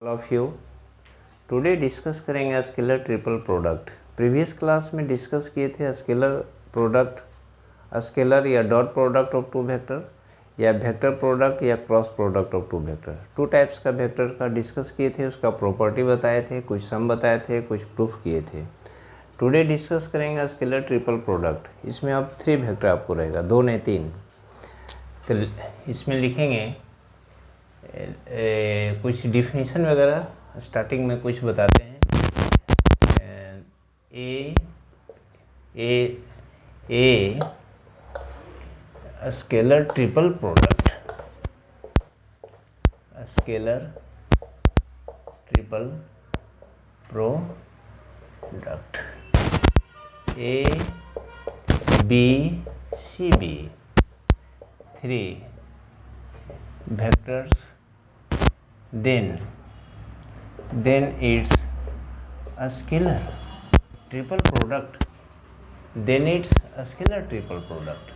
All of you. Today discuss करेंगे scalar triple product. Previous class में discuss किए थे स्केलर प्रोडक्ट, स्केलर या dot product of two vector या vector product या cross product of two vector. Two types का vector का discuss किए थे, उसका प्रॉपर्टी बताए थे, कुछ सम बताए थे, कुछ प्रूफ किए थे। टुडे डिस्कस करेंगे स्केलर ट्रिपल प्रोडक्ट। इसमें अब 3 वेक्टर आपको रहेगा, 2 नहीं 3। तो इसमें लिखेंगे कुछ डिफिनीशन वगैरह स्टार्टिंग में कुछ बताते हैं। A scalar triple product, scalar triple product a B C be 3 vectors, then it's a scalar triple product, then it's a scalar triple product।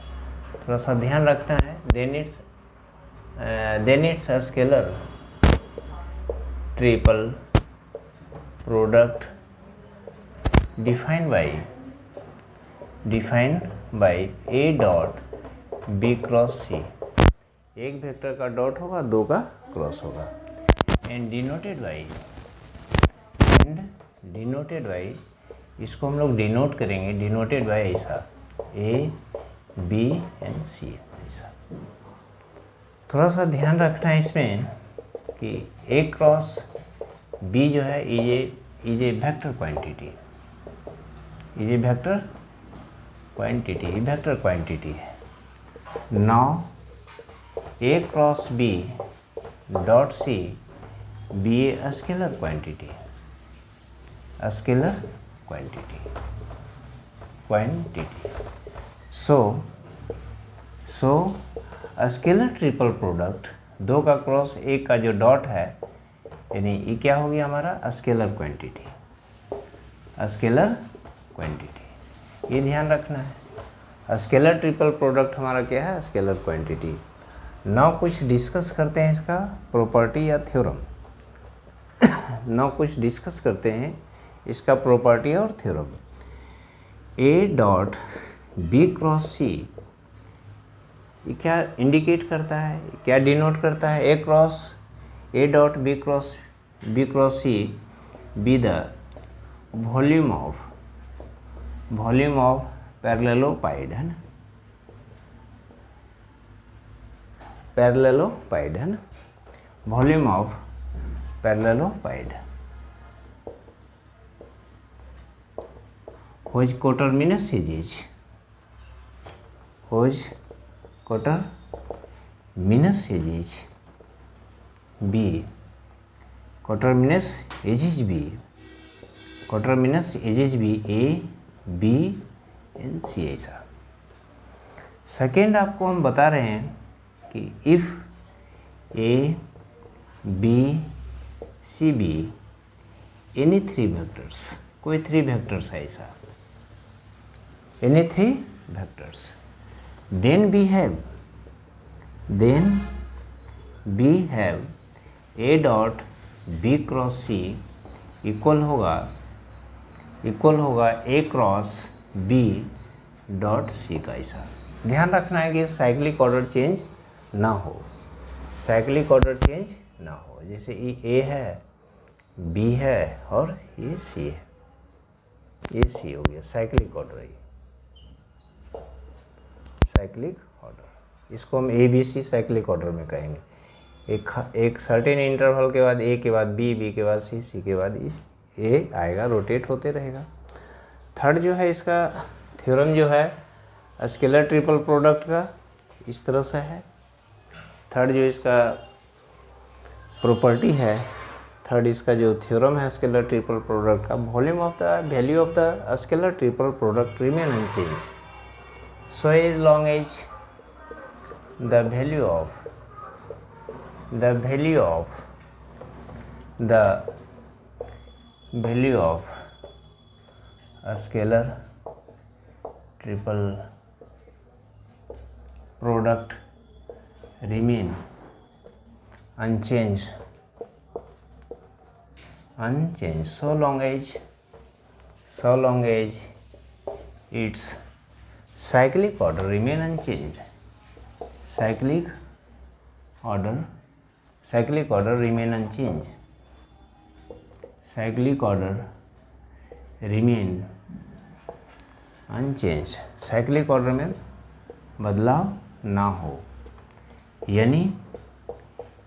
थोड़ा सा ध्यान रखना है। then it's a scalar triple product defined by a dot b cross c। एक vector का dot होगा, 2 का cross होगा। एंड डिनोटेड बाई, इसको हम लोग डिनोट करेंगे, डिनोटेड बाई ऐसा ए बी एंड सी ऐसा। थोड़ा सा ध्यान रखना है इसमें कि ए क्रॉस बी जो है is a vector quantity, is a vector quantity है। Now A cross B dot C be a scalar quantity, so scalar triple product, 2 का क्रॉस 1 का जो डॉट है, यानी ये क्या होगी हमारा स्केलर क्वांटिटी, ये ध्यान रखना है। स्केलर ट्रिपल प्रोडक्ट हमारा क्या है, स्केलर क्वांटिटी। नाउ कुछ डिस्कस करते हैं इसका प्रॉपर्टी या थ्योरम। नाउ कुछ डिस्कस करते हैं इसका प्रॉपर्टी और theorem. A dot B cross C, ये क्या इंडिकेट करता है, क्या डिनोट करता है? A dot B cross C be the volume of parallelopiped, है ना, पैरेललोपाइड है ना, volume of parallelopiped which coterminous edges, be coterminous edges be A B and C ऐसा। सेकेंड आपको हम बता रहे हैं कि if A B C be any 3 vectors, कोई 3 वेक्टर्स है ऐसा, any 3 vectors, then b have a dot B cross c equal होगा a cross B dot c का ऐसा। ध्यान रखना है कि साइक्लिक ऑर्डर चेंज ना हो, जैसे ये ए है, बी है और ये सी है, ये सी हो गया साइक्लिक ऑर्डर। इसको हम a B c cyclic order में कहेंगे। एक सर्टेन इंटरवल के बाद ए के बाद बी, बी के बाद सी, सी के बाद ए आएगा, रोटेट होते रहेगा। थर्ड जो है इसका थ्योरम जो है स्केलर ट्रिपल प्रोडक्ट का, इस तरह से है। थर्ड जो इसका प्रॉपर्टी है, थर्ड इसका जो थ्योरम है स्केलर ट्रिपल प्रोडक्ट का, value of the scalar triple product remain unchange, so as long as the value of a scalar triple product remain unchanged, unchanged so long as its cyclic order remain unchanged. Cyclic order remain unchanged. Cyclic order remain unchanged. cyclic order में बदलाव ना हो, यानी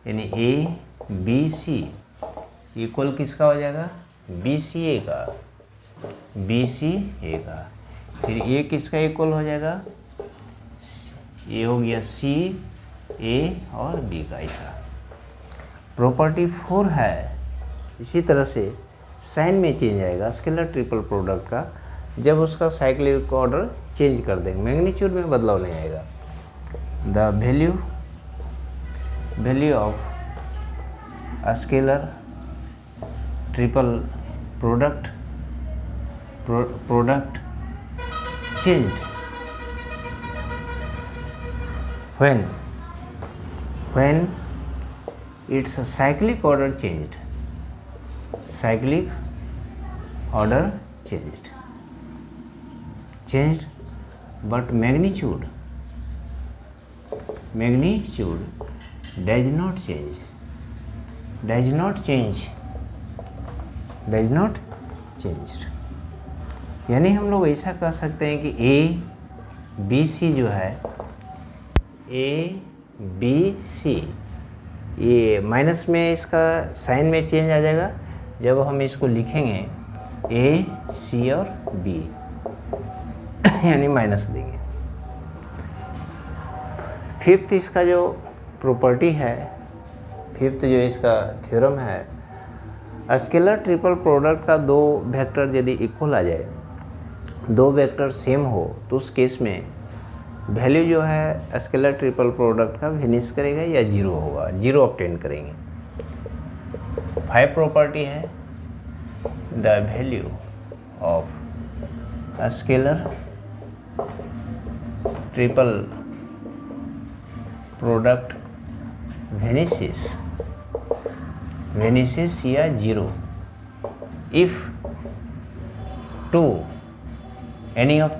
A B C equal किसका हो जाएगा, B C ए का, फिर ए किसका इक्वल हो जाएगा, ये हो गया सी ए और बी का। ऐसा प्रॉपर्टी 4 है। इसी तरह से साइन में चेंज आएगा स्केलर ट्रिपल प्रोडक्ट का, जब उसका साइक्लिक ऑर्डर चेंज कर देंगे, मैग्नीट्यूड में बदलाव नहीं आएगा। The value of a scalar triple product changed when its cyclic order changed. But magnitude does not change। यानी हम लोग ऐसा कह सकते हैं कि ए बी सी जो है, ए बी सी, ये माइनस में इसका साइन में चेंज आ जाएगा जब हम इसको लिखेंगे ए सी और बी, यानी माइनस देंगे। फिफ्थ इसका जो प्रॉपर्टी है, फिफ्थ जो इसका थ्योरम है, स्केलर ट्रिपल प्रोडक्ट का दो वेक्टर यदि इक्वल आ जाए, दो वेक्टर सेम हो, तो उस केस में वैल्यू जो है स्केलर ट्रिपल प्रोडक्ट का विनिश करेगा या जीरो होगा, जीरो ऑब्टेन करेंगे। 5 प्रॉपर्टी है। The value of scalar triple product vanishes या zero if any of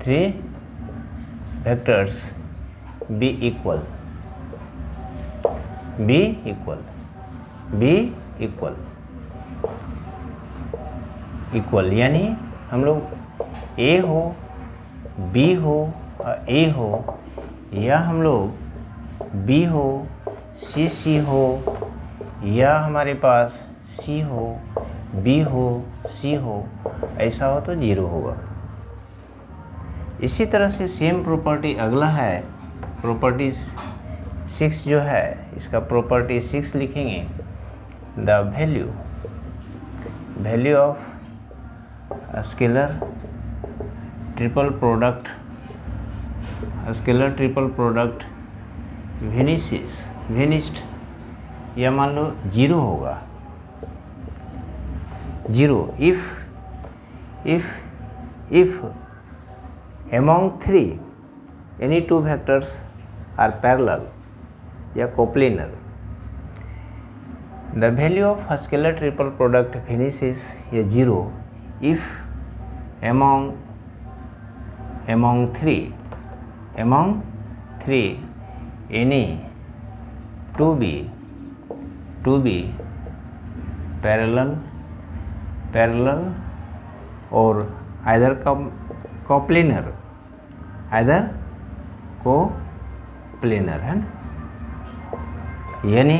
three vectors be equal, यानी हम लोग ए हो, बी हो, ए हो, या हम लोग बी हो, सी हो, या हमारे पास सी हो, बी हो, सी हो, ऐसा हो तो जीरो होगा। इसी तरह से सेम प्रॉपर्टी अगला है, प्रॉपर्टी 6 जो है, इसका प्रॉपर्टी 6 लिखेंगे। The value of scalar triple product vanished या मान लो जीरो होगा, zero if among three any two vectors are parallel या coplanar, the value of a scalar triple product vanishes या zero if among three any to be parallel और either coplanar है ना। यानी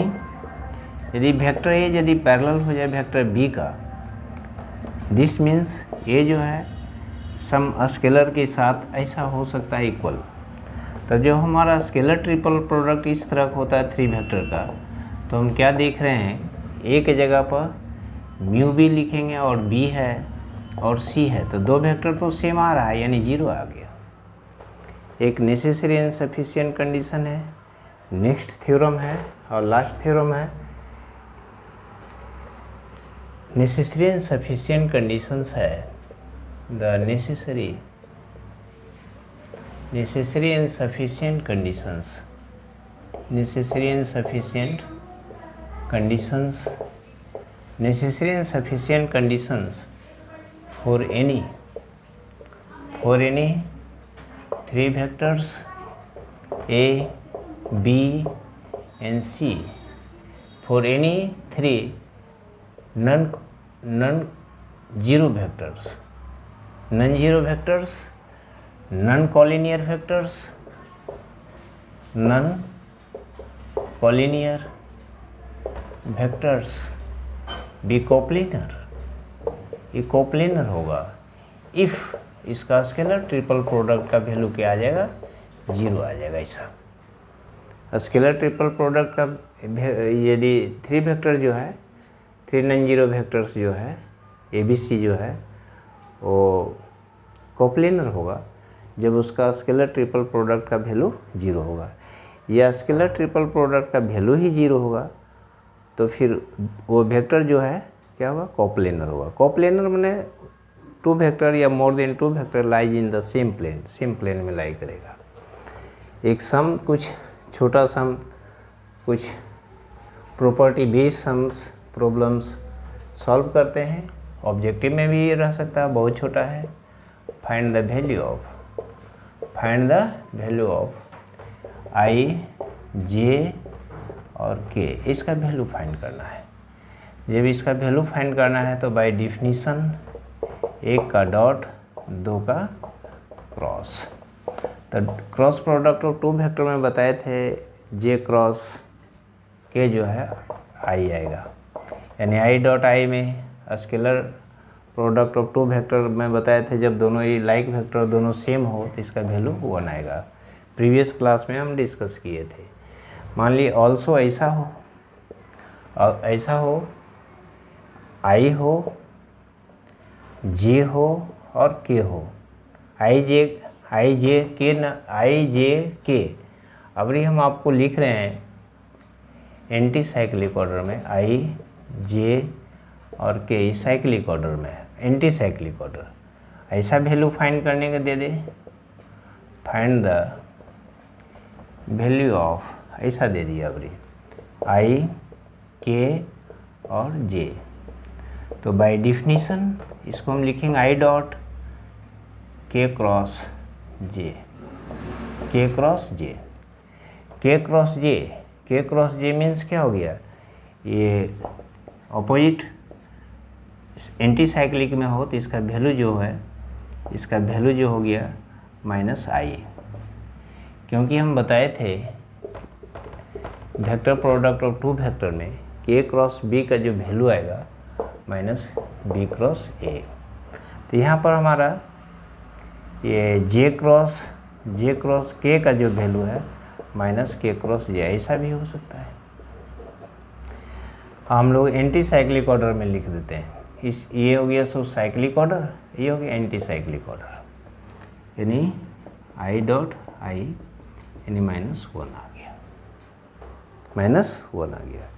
यदि वेक्टर ए यदि parallel हो जाए वेक्टर बी का, दिस मीन्स ए जो है सम स्केलर के साथ ऐसा हो सकता है इक्वल। तो जो हमारा स्केलर ट्रिपल प्रोडक्ट इस तरह का होता है 3 वेक्टर का, तो हम क्या देख रहे हैं, ए के जगह पर म्यू बी लिखेंगे और बी है और सी है, तो दो वेक्टर तो सेम आ रहा है, यानी जीरो आ गया। एक नेसेसरी एंड सफिशिएंट कंडीशन है। नेक्स्ट थ्योरम है और लास्ट थ्योरम है। नेसेसरी एंड सफिशिएंट कंडीशंस है, the necessary and sufficient conditions necessary and sufficient conditions, necessary and sufficient conditions for any three vectors A, B and C, for any three non-zero vectors, non-zero vectors, non-collinear vectors, non-collinear vectors भी कोप्लिनर, ये कोप्लिनर होगा if इसका scalar triple product का value क्या आ जाएगा, 0 आ जाएगा। ऐसा scalar triple product का यदि थ्री वेक्टर जो है, थ्री नॉन जीरो वेक्टर्स जो है ABC जो है वो कोप्लिनर होगा जब उसका स्केलर ट्रिपल प्रोडक्ट का वैल्यू 0 होगा, या स्केलर ट्रिपल प्रोडक्ट का वैल्यू ही 0 होगा तो फिर वो वेक्टर जो है क्या होगा, कोप्लेनर होगा। कोप्लेनर माने टू वेक्टर या more than two vector lies in the same plane में लाई करेगा। एक सम, कुछ छोटा सम, कुछ property based sums problems solve करते हैं। ऑब्जेक्टिव में भी ये रह सकता है, बहुत छोटा है। Find the value of I, J और K, इसका वैल्यू फाइंड करना है। जब इसका वैल्यू फाइंड करना है तो बाय डिफिनीशन एक का डॉट, दो का क्रॉस। तो cross product of two vector में बताए थे J क्रॉस K जो है I आएगा, यानी I डॉट I में scalar product of two vector में बताए थे जब दोनों ही लाइक वेक्टर दोनों सेम हो तो इसका वैल्यू 1 आएगा। प्रीवियस क्लास में हम डिस्कस किए थे। मान ली ऑल्सो ऐसा हो I हो, J हो और K हो, I J K। अब हम आपको लिख रहे हैं एंटी साइक्लिक ऑर्डर में, I J और K साइक्लिक ऑर्डर में, एंटी साइक्लिक ऑर्डर। ऐसा वैल्यू फाइंड करने का दे दे, फाइंड द वैल्यू ऑफ, ऐसा दे दिया अभी I K और J। तो बाय डिफिनीशन इसको हम लिखेंगे I dot K cross J, K cross J, K cross J। K cross J means क्या हो गया, ये ऑपोजिट एंटी साइक्लिक में हो तो इसका वैल्यू जो है, इसका वैल्यू जो हो गया -I, क्योंकि हम बताए थे vector product of two vector में K क्रॉस B का जो वैल्यू आएगा -B क्रॉस A। तो यहाँ पर हमारा ये J क्रॉस K का जो वैल्यू है -K क्रॉस J, ऐसा भी हो सकता है। हम लोग एंटी साइक्लिक ऑर्डर में लिख देते हैं। ये हो गया सब साइक्लिक ऑर्डर, ये हो गया एंटी साइक्लिक ऑर्डर, यानी I डॉट I यानी -1 आ गया, -1 आ गया।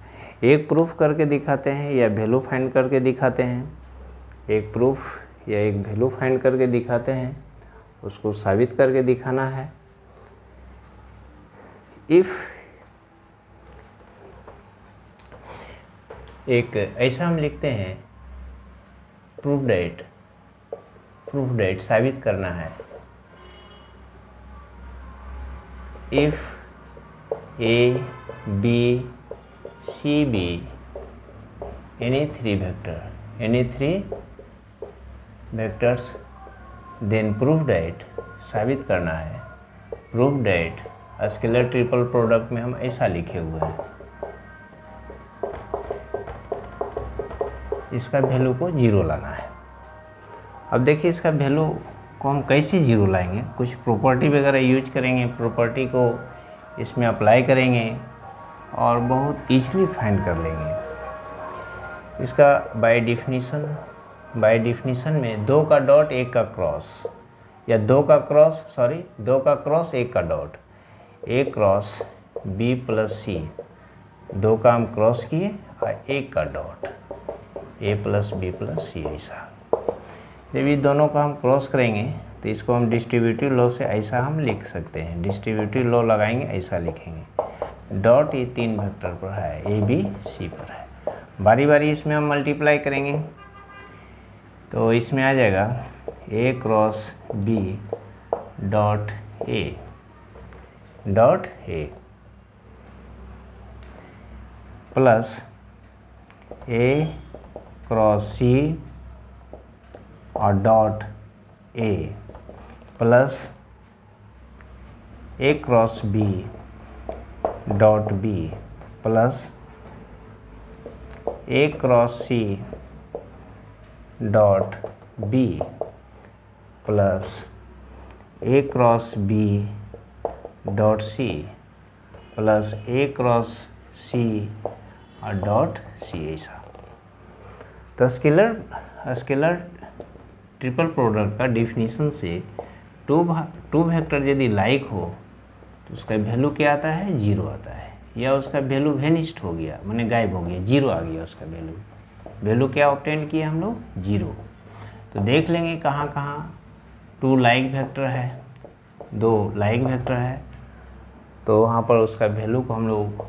एक प्रूफ करके दिखाते हैं या वैल्यू फाइंड करके दिखाते हैं, एक प्रूफ या एक वैल्यू फाइंड करके दिखाते हैं, उसको साबित करके दिखाना है। इफ़ एक ऐसा हम लिखते हैं प्रूफ डेट साबित करना है। If A, B, C, B any three vectors then proof that, साबित करना है proof that scalar triple product में हम ऐसा लिखे हुए हैं, इसका वैल्यू को 0 लाना है। अब देखिए इसका वैल्यू को हम कैसे 0 लाएंगे, कुछ प्रॉपर्टी वगैरह यूज करेंगे, प्रॉपर्टी को इसमें अप्लाई करेंगे और बहुत ईजिली फाइंड कर लेंगे। इसका बाय डिफिनीशन में 2 का डॉट 1 का क्रॉस, या 2 का क्रॉस 1 का dot, A cross B plus C, 2 का हम क्रॉस किए और 1 का dot A plus B plus C। ऐसा जब ये दोनों को हम क्रॉस करेंगे तो इसको हम डिस्ट्रीब्यूटिव लॉ से ऐसा हम लिख सकते हैं, डिस्ट्रीब्यूटिव लॉ लगाएंगे ऐसा लिखेंगे डॉट ये 3 वेक्टर पर है, ए बी सी पर है। बारी बारी इसमें हम मल्टीप्लाई करेंगे तो इसमें आ जाएगा A cross B dot A plus A cross C और dot A plus A cross B dot B plus A cross C dot B plus A cross B dot C plus A cross C और dot C. ऐसा तो scalar triple product का definition से two vector यदि like हो तो उसका value क्या आता है, 0 आता है, या उसका वैल्यू वेनिस्ड हो गया, माने गायब हो गया, 0 आ गया उसका वैल्यू क्या ऑब्टेन किया हम लोग, 0। तो देख लेंगे कहाँ कहाँ 2 लाइक वेक्टर है, 2 लाइक वेक्टर है, तो वहाँ पर उसका वैल्यू को हम लोग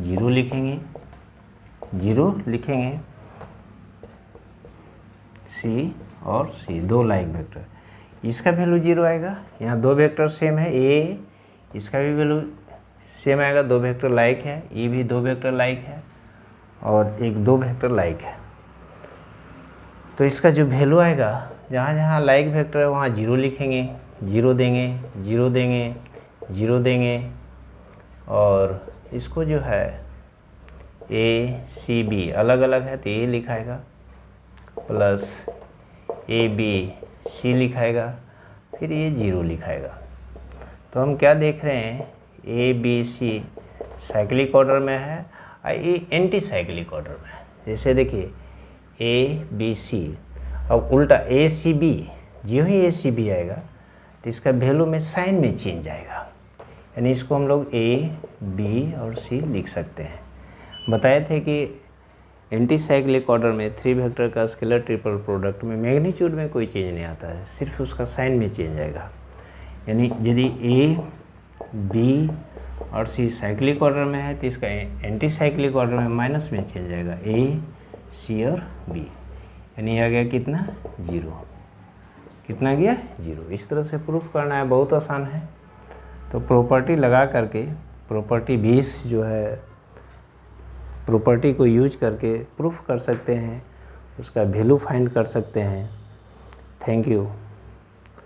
0 लिखेंगे, सी और सी 2 लाइक वेक्टर, इसका वैल्यू 0 आएगा। यहाँ 2 वेक्टर सेम है, ए इसका भी वैल्यू सेम आएगा, 2 वेक्टर लाइक है, ये भी 2 वेक्टर लाइक है और एक 2 वेक्टर लाइक है। तो इसका जो वैल्यू आएगा, जहाँ जहाँ लाइक वेक्टर है वहाँ 0 लिखेंगे, 0 देंगे और इसको जो है ए सी बी अलग अलग है तो ए लिखाएगा प्लस ए बी सी लिखाएगा, फिर ये 0 लिखाएगा। तो हम क्या देख रहे हैं, a B c cyclic order में है और ये एंटी साइक्लिक ऑर्डर में है। जैसे देखिए ए बी सी, अब उल्टा ए सी बी, जो ही ए सी बी आएगा तो इसका वैल्यू में साइन में चेंज आएगा, यानी इसको हम लोग ए बी और सी लिख सकते हैं। बताए थे कि एंटी साइक्लिक ऑर्डर में 3 वेक्टर का स्केलर ट्रिपल प्रोडक्ट में मैग्नीट्यूड में कोई चेंज नहीं आता है, सिर्फ उसका साइन में चेंज आएगा। यानी यदि ए बी और सी साइक्लिक ऑर्डर में है तो इसका एंटी साइक्लिक ऑर्डर में माइनस में चेंज आएगा, ए सी और बी, यानी आ गया कितना, 0। कितना गया, 0। इस तरह से प्रूफ करना है, बहुत आसान है। तो प्रॉपर्टी लगा करके, प्रॉपर्टी 20 जो है, प्रॉपर्टी को यूज करके प्रूफ कर सकते हैं, उसका वैल्यू फाइंड कर सकते हैं। Thank you.